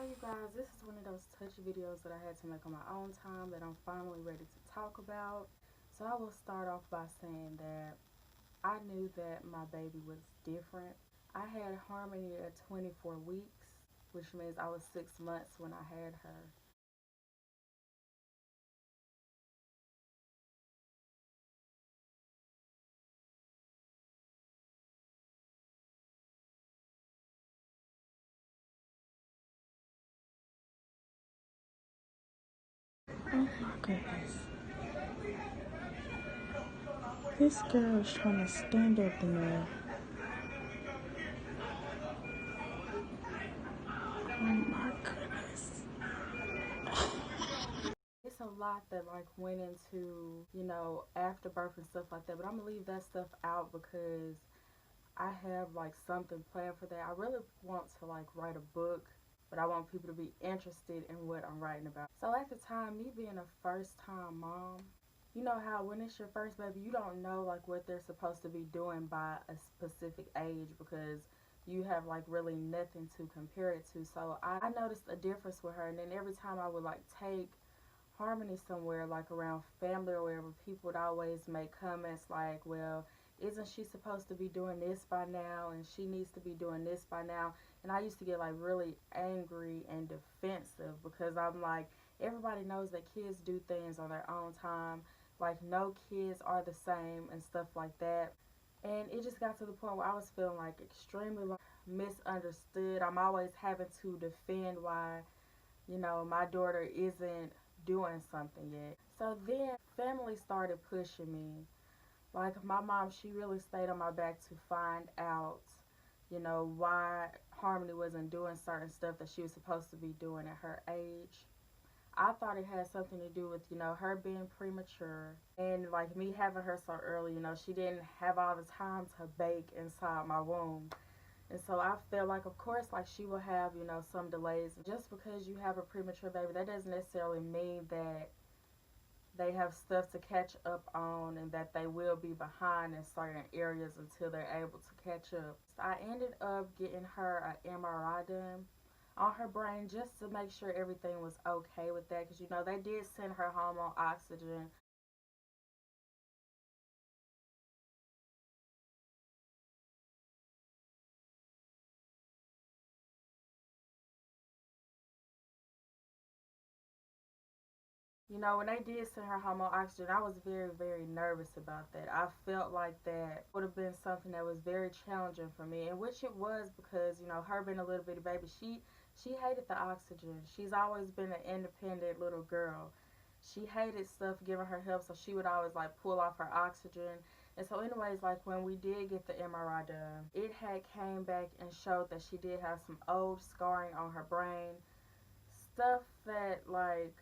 So you guys, this is one of those touchy videos that I had to make on my own time that I'm finally ready to talk about. So I will start off by saying that I knew that my baby was different. I had Harmony at 24 weeks, which means I was 6 months when I had her. Oh my goodness. This girl is trying to stand up in there. Oh my goodness. It's a lot that like went into, after birth and stuff like that, but I'm gonna leave that stuff out because I have like something planned for that. I really want to like write a book, but I want people to be interested in what I'm writing about. So at the time, me being a first time mom, you know how when it's your first baby, you don't know like what they're supposed to be doing by a specific age because you have like really nothing to compare it to. So I noticed a difference with her, and then every time I would like take Harmony somewhere, like around family or wherever, people would always make comments like, well, isn't she supposed to be doing this by now, and she needs to be doing this by now. And I used to get like really angry and defensive because I'm like, everybody knows that kids do things on their own time, like no kids are the same and stuff like that. And it just got to the point where I was feeling like extremely like misunderstood. I'm always having to defend why my daughter isn't doing something yet. So then family started pushing me. Like my mom, she really stayed on my back to find out, why Harmony wasn't doing certain stuff that she was supposed to be doing at her age. I thought it had something to do with, her being premature and like me having her so early, she didn't have all the time to bake inside my womb. And so I feel like, of course, like she will have, some delays. Just because you have a premature baby, that doesn't necessarily mean that they have stuff to catch up on and that they will be behind in certain areas until they're able to catch up. So I ended up getting her an MRI done on her brain just to make sure everything was okay with that because, they did send her home on oxygen. When they did send her home on oxygen, I was very, very nervous about that. I felt like that would have been something that was very challenging for me, and which it was because, her being a little bitty baby, she hated the oxygen. She's always been an independent little girl. She hated stuff giving her help, so she would always like pull off her oxygen. And so anyways, like when we did get the MRI done, it had came back and showed that she did have some old scarring on her brain, stuff that like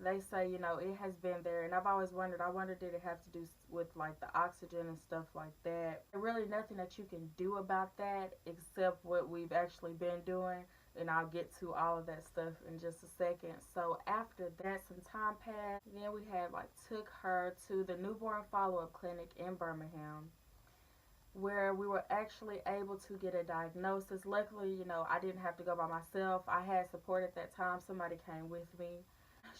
they say, it has been there. And I've always wondered, I wonder, did it have to do with like the oxygen and stuff like that? Really nothing that you can do about that except what we've actually been doing. And I'll get to all of that stuff in just a second. So after that, some time passed. Then we had like took her to the newborn follow-up clinic in Birmingham, where we were actually able to get a diagnosis. Luckily, I didn't have to go by myself. I had support at that time. Somebody came with me.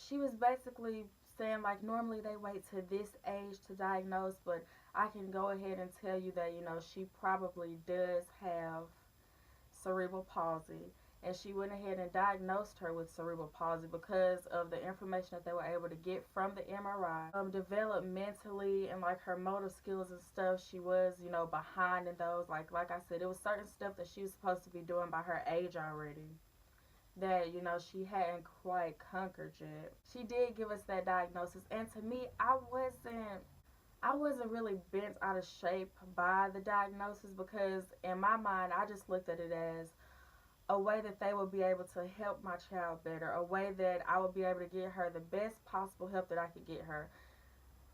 She was basically saying like normally they wait to this age to diagnose, but I can go ahead and tell you that, she probably does have cerebral palsy. And she went ahead and diagnosed her with cerebral palsy because of the information that they were able to get from the MRI. Developmentally and like her motor skills and stuff, she was, behind in those. Like I said, it was certain stuff that she was supposed to be doing by her age already that, she hadn't quite conquered yet. She did give us that diagnosis, and to me, I wasn't really bent out of shape by the diagnosis because in my mind I just looked at it as a way that they would be able to help my child better, a way that I would be able to get her the best possible help that I could get her.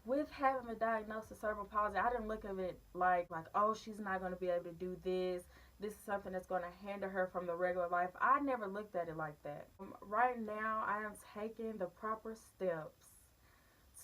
With having the diagnosis of cerebral palsy, I didn't look at it like oh, she's not going to be able to do this. This is something that's going to hinder her from the regular life. I never looked at it like that. Right now, I am taking the proper steps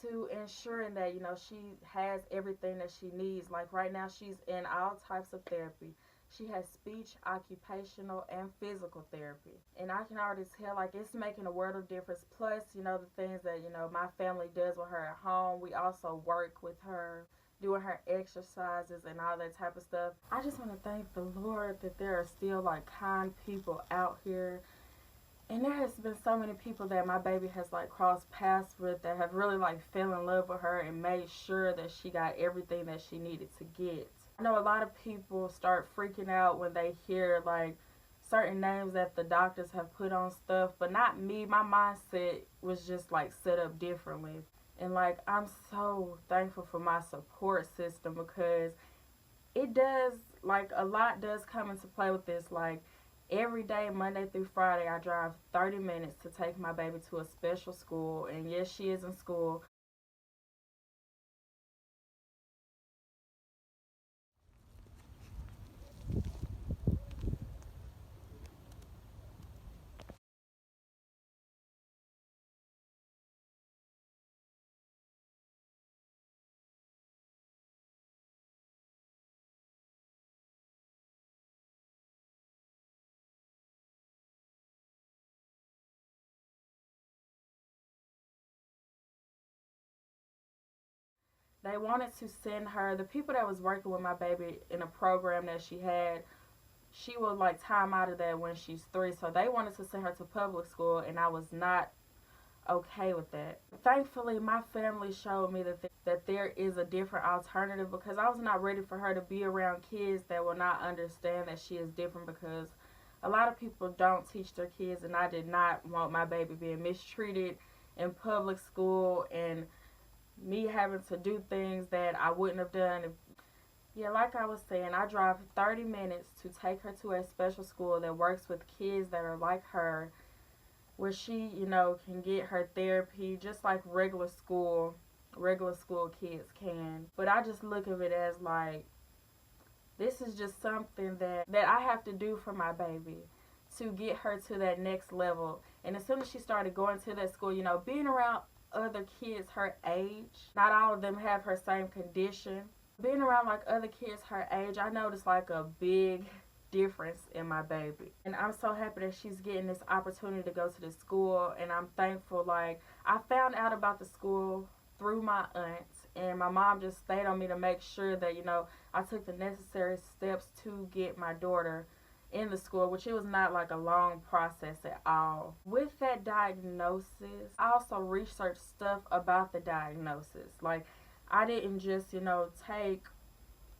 to ensuring that she has everything that she needs. Like right now, she's in all types of therapy. She has speech, occupational, and physical therapy. And I can already tell, like, it's making a world of difference. Plus, the things that, my family does with her at home. We also work with her, doing her exercises and all that type of stuff. I just want to thank the Lord that there are still, like, kind people out here. And there has been so many people that my baby has, like, crossed paths with that have really, like, fell in love with her and made sure that she got everything that she needed to get. I know a lot of people start freaking out when they hear, like, certain names that the doctors have put on stuff, but not me. My mindset was just, like, set up differently. And, like, I'm so thankful for my support system because it does, like, a lot does come into play with this. Like, every day, Monday through Friday, I drive 30 minutes to take my baby to a special school. And yes, she is in school. They wanted to send her, the people that was working with my baby in a program that she had, she will, like, time out of that when she's 3. So they wanted to send her to public school, and I was not okay with that. Thankfully, my family showed me that there is a different alternative because I was not ready for her to be around kids that will not understand that she is different, because a lot of people don't teach their kids, and I did not want my baby being mistreated in public school and me having to do things that I wouldn't have done. Yeah, like I was saying, I drive 30 minutes to take her to a special school that works with kids that are like her, where she, can get her therapy just like regular school kids can. But I just look at it as, like, this is just something that I have to do for my baby to get her to that next level. And as soon as she started going to that school, being around other kids her age, not all of them have her same condition. Being around, like, other kids her age, I noticed, like, a big difference in my baby. And I'm so happy that she's getting this opportunity to go to the school, and I'm thankful. Like, I found out about the school through my aunt, and my mom just stayed on me to make sure that, I took the necessary steps to get my daughter in the school, which it was not, like, a long process at all. With that diagnosis, I also researched stuff about the diagnosis. Like, I didn't just, take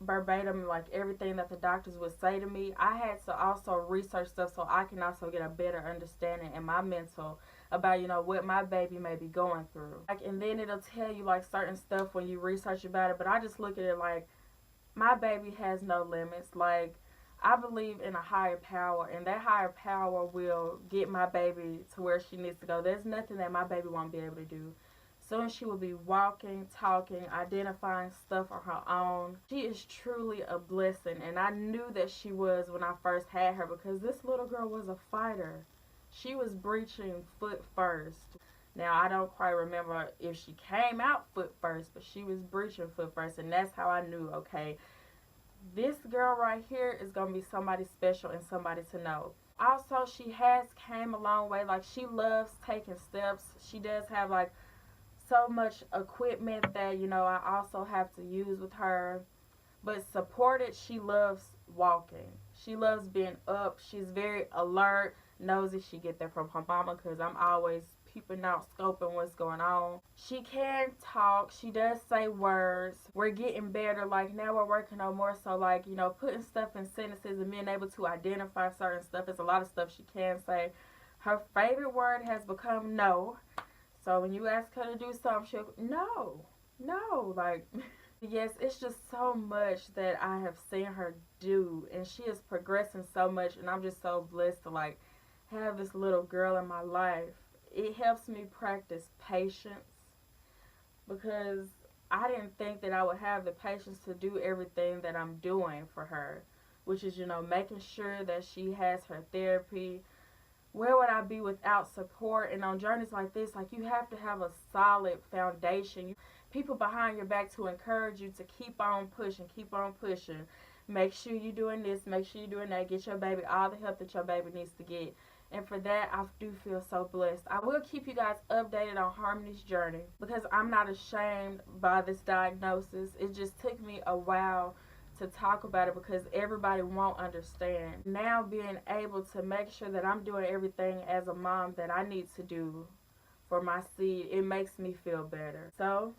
verbatim, like, everything that the doctors would say to me. I had to also research stuff so I can also get a better understanding in my mental about, what my baby may be going through. Like, and then it'll tell you, like, certain stuff when you research about it, but I just look at it like, my baby has no limits. Like, I believe in a higher power, and that higher power will get my baby to where she needs to go. There's nothing that my baby won't be able to do. Soon she will be walking, talking, identifying stuff on her own. She is truly a blessing, and I knew that she was when I first had her, because this little girl was a fighter. She was breaching foot first. Now, I don't quite remember if she came out foot first, but she was breaching foot first, and that's how I knew, okay, this girl right here is going to be somebody special and somebody to know. Also, she has came a long way. Like, she loves taking steps. She does have, like, so much equipment that, I also have to use with her. But supported, she loves walking. She loves being up. She's very alert. Knows that she get that from her mama, because I'm always peeping out, scoping what's going on. She can talk. She does say words. We're getting better. Like, now we're working on more so, like, putting stuff in sentences and being able to identify certain stuff. There's a lot of stuff she can say. Her favorite word has become no. So when you ask her to do something, she'll, no, like, yes, it's just so much that I have seen her do, and she is progressing so much, and I'm just so blessed to, like, have this little girl in my life. It helps me practice patience, because I didn't think that I would have the patience to do everything that I'm doing for her, which is, making sure that she has her therapy. Where would I be without support? And on journeys like this, like, you have to have a solid foundation. People behind your back to encourage you to keep on pushing, Make sure you're doing this, make sure you're doing that. Get your baby all the help that your baby needs to get. And for that, I do feel so blessed. I will keep you guys updated on Harmonee's journey because I'm not ashamed by this diagnosis. It just took me a while to talk about it because everybody won't understand. Now being able to make sure that I'm doing everything as a mom that I need to do for my seed, it makes me feel better. So,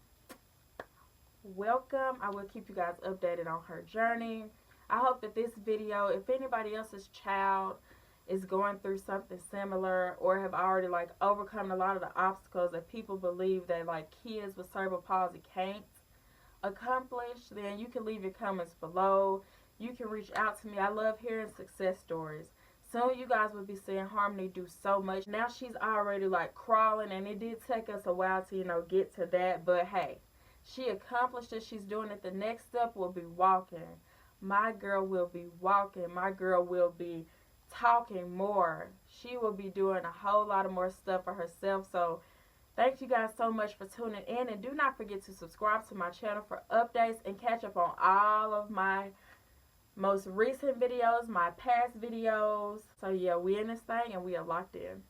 welcome. I will keep you guys updated on her journey. I hope that this video, if anybody else's child is going through something similar or have already like overcome a lot of the obstacles that people believe that like kids with cerebral palsy can't accomplish, then you can leave your comments below. You can reach out to me. I love hearing success stories. Soon you guys will be seeing Harmonee do so much. Now she's already like crawling, and it did take us a while to, get to that, but hey, she accomplished it. She's doing it. The next step will be walking. My girl will be walking. My girl will be talking more. She will be doing a whole lot of more stuff for herself. So thank you guys so much for tuning in, and do not forget to subscribe to my channel for updates and catch up on all of my most recent videos, my past videos. So yeah, we in this thing and we are locked in.